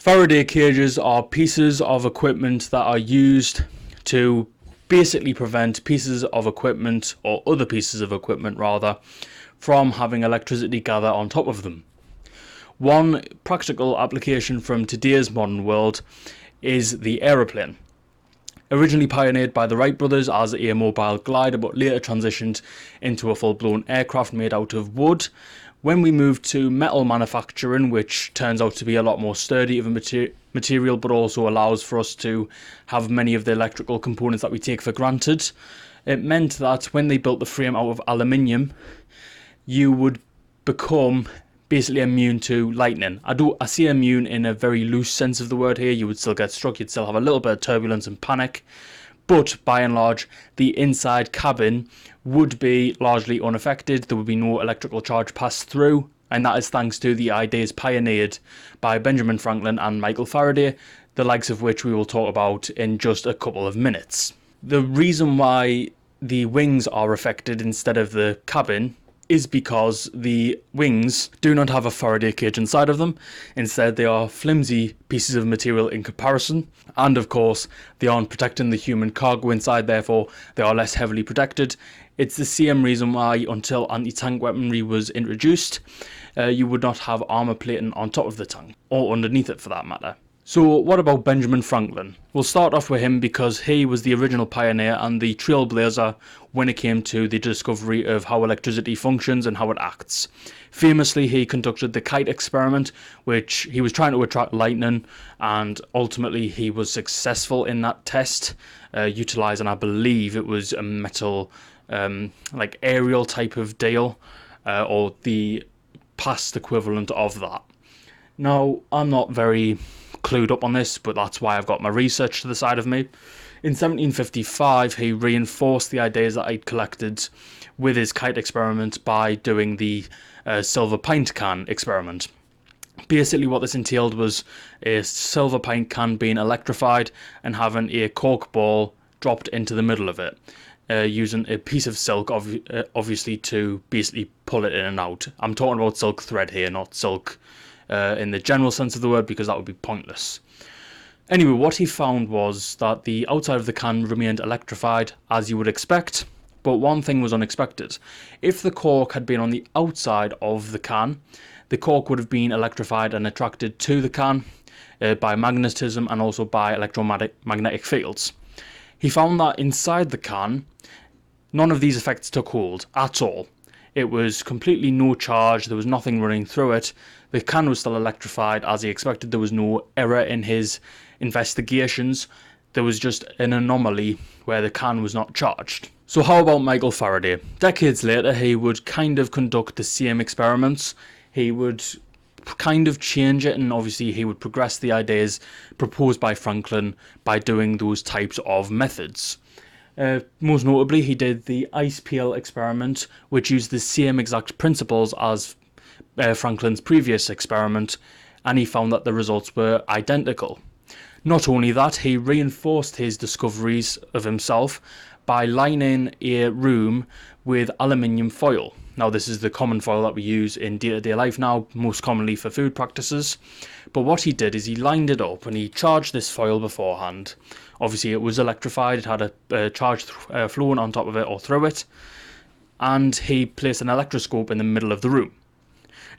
Faraday cages are pieces of equipment that are used to basically prevent pieces of equipment, or other pieces of equipment rather, from having electricity gather on top of them. One practical application from today's modern world is the aeroplane. Originally pioneered by the Wright brothers as a mobile glider, but later transitioned into a full-blown aircraft made out of wood. When we moved to metal manufacturing, which turns out to be a lot more sturdy of a material, but also allows for us to have many of the electrical components that we take for granted, it meant that when they built the frame out of aluminium, you would become basically immune to lightning. I say immune in a very loose sense of the word here. You would still get struck, you'd still have a little bit of turbulence and panic, but by and large the inside cabin would be largely unaffected. There would be no electrical charge passed through, and that is thanks to the ideas pioneered by Benjamin Franklin and Michael Faraday, the likes of which we will talk about in just a couple of minutes. The reason why the wings are affected instead of the cabin is because the wings do not have a Faraday cage inside of them. Instead, they are flimsy pieces of material in comparison, and of course they aren't protecting the human cargo inside, therefore they are less heavily protected. It's the same reason why until anti-tank weaponry was introduced, you would not have armour plating on top of the tank, or underneath it for that matter. So what about Benjamin Franklin? We'll start off with him because he was the original pioneer and the trailblazer when it came to the discovery of how electricity functions and how it acts. Famously, he conducted the kite experiment, which he was trying to attract lightning, and ultimately he was successful in that test, utilising, I believe it was a metal like aerial type of deal, or the past equivalent of that. Now, I'm not very clued up on this, but that's why I've got my research to the side of me. In 1755, he reinforced the ideas that I'd collected with his kite experiment by doing the silver pint can experiment. Basically what this entailed was a silver pint can being electrified and having a cork ball dropped into the middle of it, using a piece of silk obviously to basically pull it in and out. I'm talking about silk thread here, not silk in the general sense of the word, because that would be pointless. Anyway, what he found was that the outside of the can remained electrified, as you would expect, but one thing was unexpected. If the cork had been on the outside of the can, the cork would have been electrified and attracted to the can by magnetism and also by electromagnetic fields. He found that inside the can, none of these effects took hold at all. It was completely no charge, there was nothing running through it. The can was still electrified as he expected. There was no error in his investigations. There was just an anomaly where the can was not charged. So how about Michael Faraday? Decades later, he would kind of conduct the same experiments. He would kind of change it, and obviously he would progress the ideas proposed by Franklin by doing those types of methods. Most notably, he did the ice pail experiment, which used the same exact principles as Franklin's previous experiment, and he found that the results were identical. Not only that, he reinforced his discoveries of himself by lining a room with aluminium foil. Now, this is the common foil that we use in day-to-day life now, most commonly for food practices. But what he did is he lined it up and he charged this foil beforehand. Obviously, it was electrified, it had a charge flowing on top of it or through it, and he placed an electroscope in the middle of the room.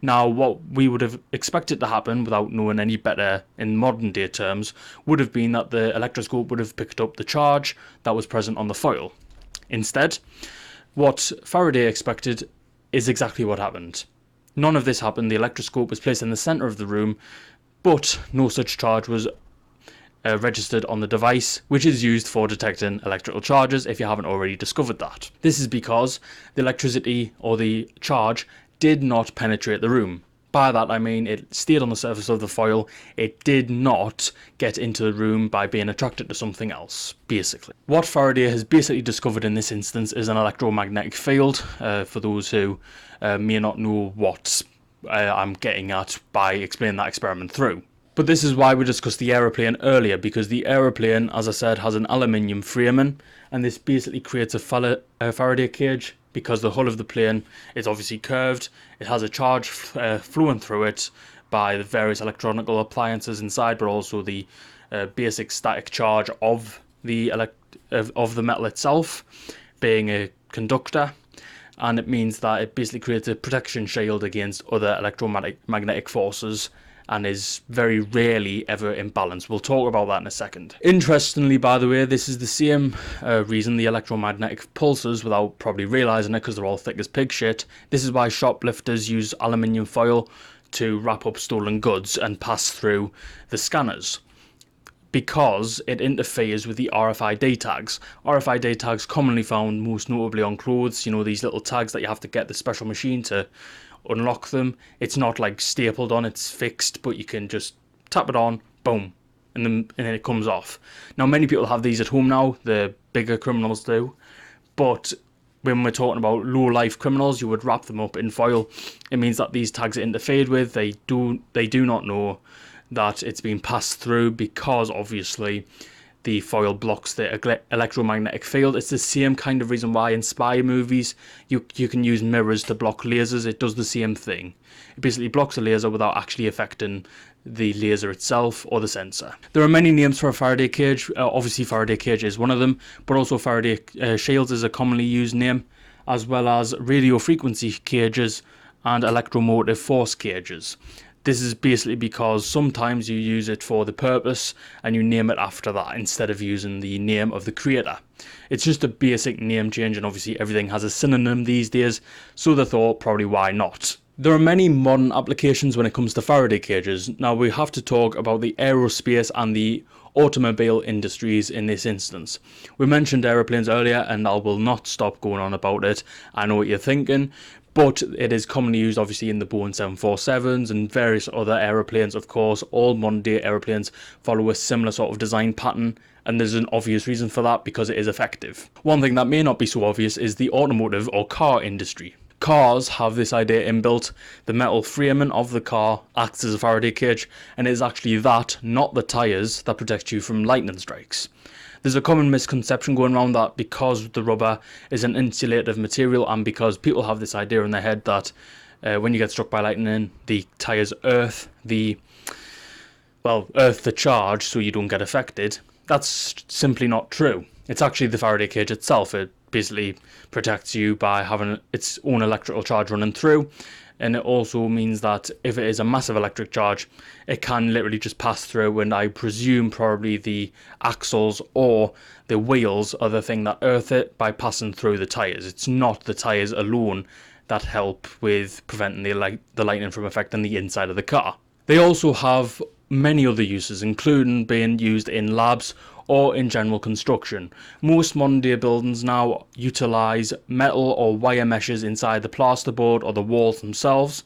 Now, what we would have expected to happen, without knowing any better in modern day terms, would have been that the electroscope would have picked up the charge that was present on the foil. Instead, what Faraday expected is exactly what happened. None of this happened. The electroscope was placed in the centre of the room, but no such charge was registered on the device, which is used for detecting electrical charges, if you haven't already discovered that. This is because the electricity or the charge did not penetrate the room. By that I mean it stayed on the surface of the foil. It did not get into the room by being attracted to something else, basically. What Faraday has basically discovered in this instance is an electromagnetic field, for those who may not know what I'm getting at by explaining that experiment through. But this is why we discussed the aeroplane earlier, because the aeroplane, as I said, has an aluminium framing, and this basically creates a Faraday cage, because the hull of the plane is obviously curved. It has a charge flowing through it by the various electronical appliances inside, but also the basic static charge of the of the metal itself being a conductor. And it means that it basically creates a protection shield against other electromagnetic forces and is very rarely ever in balance. We'll talk about that in a second. Interestingly, by the way, this is the same reason the electromagnetic pulses, without probably realising it because they're all thick as pig shit, this is why shoplifters use aluminium foil to wrap up stolen goods and pass through the scanners, because it interferes with the RFID tags. RFID tags commonly found most notably on clothes, you know, these little tags that you have to get the special machine to unlock them. It's not like stapled on, it's fixed, but you can just tap it on, boom, and then it comes off. Now, many people have these at home now, the bigger criminals do, but when we're talking about low-life criminals, you would wrap them up in foil. It means that these tags are interfered with. They do not know that it's being passed through, because obviously the foil blocks the electromagnetic field. It's the same kind of reason why in spy movies you can use mirrors to block lasers. It does the same thing. It basically blocks a laser without actually affecting the laser itself or the sensor. There are many names for a Faraday cage. Obviously Faraday cage is one of them, but also Faraday shields is a commonly used name, as well as radio frequency cages and electromotive force cages. This is basically because sometimes you use it for the purpose and you name it after that instead of using the name of the creator. It's just a basic name change, and obviously everything has a synonym these days, so they thought probably why not. There are many modern applications when it comes to Faraday cages. Now we have to talk about the aerospace and the automobile industries in this instance. We mentioned aeroplanes earlier and I will not stop going on about it. I know what you're thinking, but it is commonly used obviously in the Boeing 747s and various other aeroplanes. Of course, all modern day aeroplanes follow a similar sort of design pattern, and there's an obvious reason for that, because it is effective. One thing that may not be so obvious is the automotive or car industry. Cars have this idea inbuilt. The metal framing of the car acts as a Faraday cage, and it is actually that, not the tyres, that protects you from lightning strikes. There's a common misconception going around that because the rubber is an insulative material, and because people have this idea in their head that when you get struck by lightning, the tyres earth the charge so you don't get affected. That's simply not true. It's actually the Faraday cage itself. It basically protects you by having its own electrical charge running through, and it also means that if it is a massive electric charge, it can literally just pass through, and I presume probably the axles or the wheels are the thing that earth it by passing through the tyres. It's not the tyres alone that help with preventing the lightning from affecting the inside of the car. They also have many other uses, including being used in labs or in general construction. Most modern day buildings now utilise metal or wire meshes inside the plasterboard or the walls themselves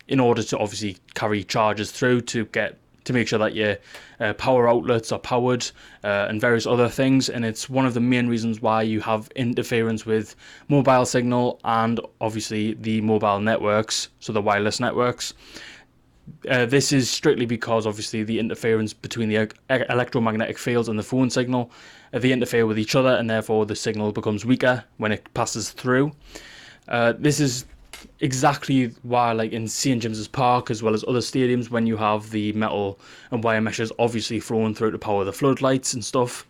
in order to obviously carry charges through to make sure that your power outlets are powered and various other things. And it's one of the main reasons why you have interference with mobile signal and obviously the mobile networks, so the wireless networks. This is strictly because obviously the interference between the electromagnetic fields and the phone signal, they interfere with each other, and therefore the signal becomes weaker when it passes through. This is exactly why, like in St James's Park as well as other stadiums, when you have the metal and wire meshes obviously thrown through to power the floodlights and stuff,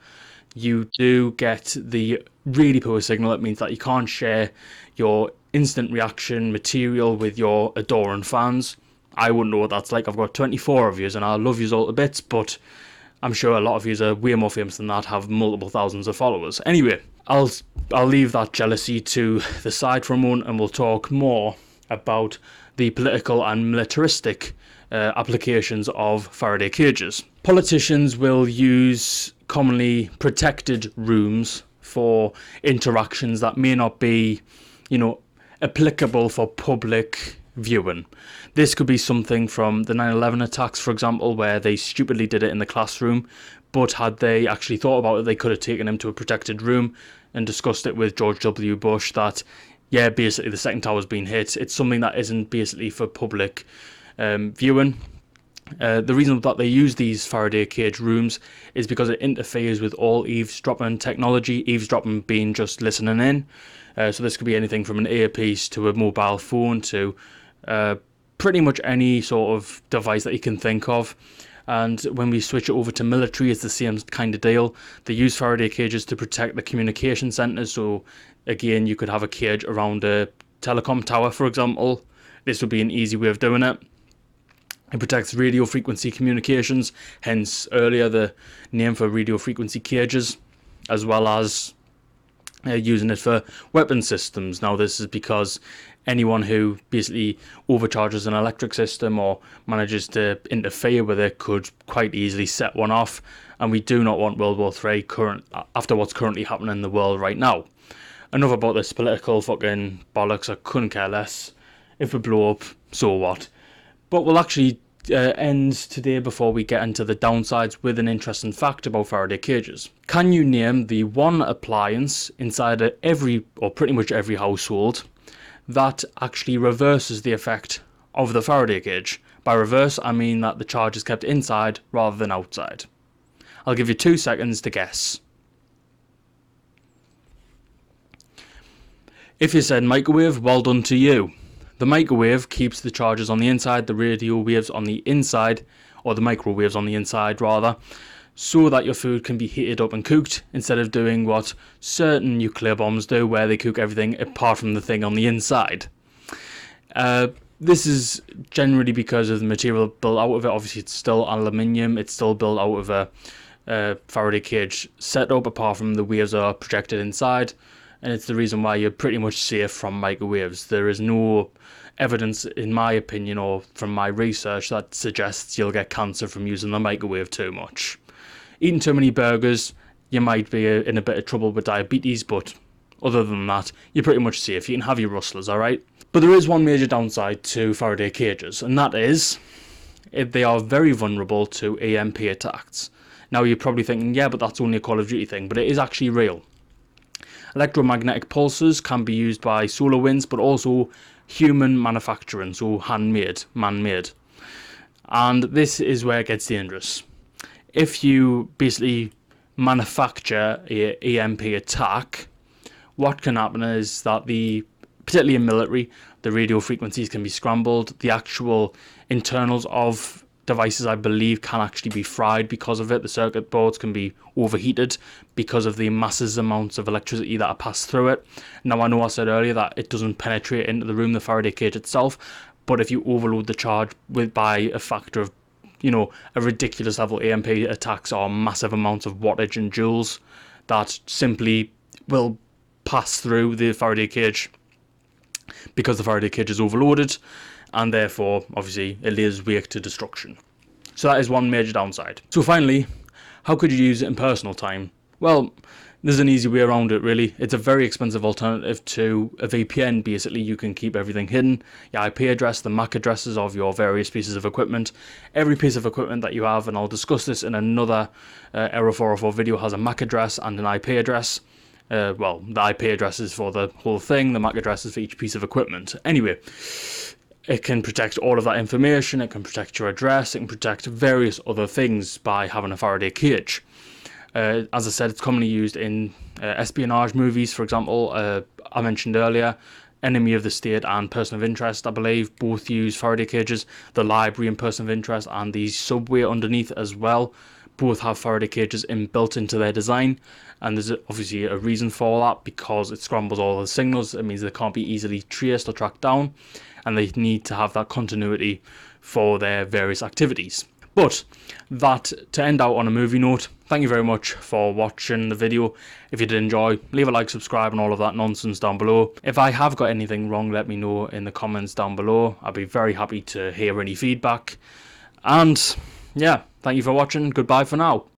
you do get the really poor signal. It means that you can't share your instant reaction material with your adoring fans. I wouldn't know what that's like. I've got 24 of yous and I love yous all to bits, but I'm sure a lot of yous are way more famous than that, have multiple thousands of followers. Anyway, I'll leave that jealousy to the side for a moment, and we'll talk more about the political and militaristic applications of Faraday cages. Politicians will use commonly protected rooms for interactions that may not be, applicable for public viewing. This could be something from the 9/11 attacks, for example, where they stupidly did it in the classroom, but had they actually thought about it, they could have taken him to a protected room and discussed it with George W. Bush that, yeah, basically the second tower's been hit. It's something that isn't basically for public viewing. The reason that they use these Faraday cage rooms is because it interferes with all eavesdropping technology, eavesdropping being just listening in. So this could be anything from an earpiece to a mobile phone to pretty much any sort of device that you can think of. And when we switch it over to military, it's the same kind of deal. They use Faraday cages to protect the communication centres. So again, you could have a cage around a telecom tower, for example. This would be an easy way of doing it. It protects radio frequency communications, hence earlier the name for radio frequency cages, as well as using it for weapon systems. Now this is because anyone who basically overcharges an electric system or manages to interfere with it could quite easily set one off, and we do not want World War III after what's currently happening in the world right now. Enough about this political fucking bollocks. I couldn't care less. If we blow up, so what? But we'll actually end today before we get into the downsides with an interesting fact about Faraday cages. Can you name the one appliance inside of every, or pretty much every household, that actually reverses the effect of the Faraday cage? By reverse, I mean that the charge is kept inside rather than outside. I'll give you 2 seconds to guess. If you said microwave, well done to you. The microwave keeps the charges on the inside, the radio waves on the inside, or the microwaves on the inside rather, so that your food can be heated up and cooked, instead of doing what certain nuclear bombs do, where they cook everything apart from the thing on the inside. This is generally because of the material built out of it. Obviously it's still aluminium, it's still built out of a Faraday cage setup, apart from the waves are projected inside, and it's the reason why you're pretty much safe from microwaves. There is no evidence, in my opinion, or from my research, that suggests you'll get cancer from using the microwave too much. Eating too many burgers, you might be in a bit of trouble with diabetes, but other than that, you're pretty much safe. You can have your rustlers, alright? But there is one major downside to Faraday cages, and that is they are very vulnerable to EMP attacks. Now you're probably thinking, yeah, but that's only a Call of Duty thing, but it is actually real. Electromagnetic pulses can be used by solar winds, but also human manufacturing, so handmade, man-made. And this is where it gets dangerous. If you basically manufacture a EMP attack, what can happen is that particularly in military, the radio frequencies can be scrambled. The actual internals of devices, I believe, can actually be fried because of it. The circuit boards can be overheated because of the massive amounts of electricity that are passed through it. Now, I know I said earlier that it doesn't penetrate into the room, the Faraday cage itself, but if you overload the charge by a factor of, a ridiculous level, EMP attacks are massive amounts of wattage and joules that simply will pass through the Faraday cage because the Faraday cage is overloaded, and therefore, obviously, it lays wake to destruction. So that is one major downside. So finally, how could you use it in personal time? Well, there's an easy way around it, really. It's a very expensive alternative to a VPN. Basically, you can keep everything hidden. Your IP address, the MAC addresses of your various pieces of equipment. Every piece of equipment that you have, and I'll discuss this in another Error 404 video, has a MAC address and an IP address. Well, the IP address is for the whole thing, the MAC address is for each piece of equipment. Anyway, it can protect all of that information, it can protect your address, it can protect various other things by having a Faraday cage. As I said, it's commonly used in espionage movies, for example. I mentioned earlier, Enemy of the State and Person of Interest, I believe, both use Faraday cages. The Library and Person of Interest, and the Subway underneath as well, both have Faraday cages built into their design. And there's obviously a reason for that, because it scrambles all the signals. It means they can't be easily traced or tracked down, and they need to have that continuity for their various activities. But that, to end out on a movie note, thank you very much for watching the video. If you did enjoy, leave a like, subscribe, and all of that nonsense down below. If I have got anything wrong, let me know in the comments down below. I'll be very happy to hear any feedback. And yeah, thank you for watching. Goodbye for now.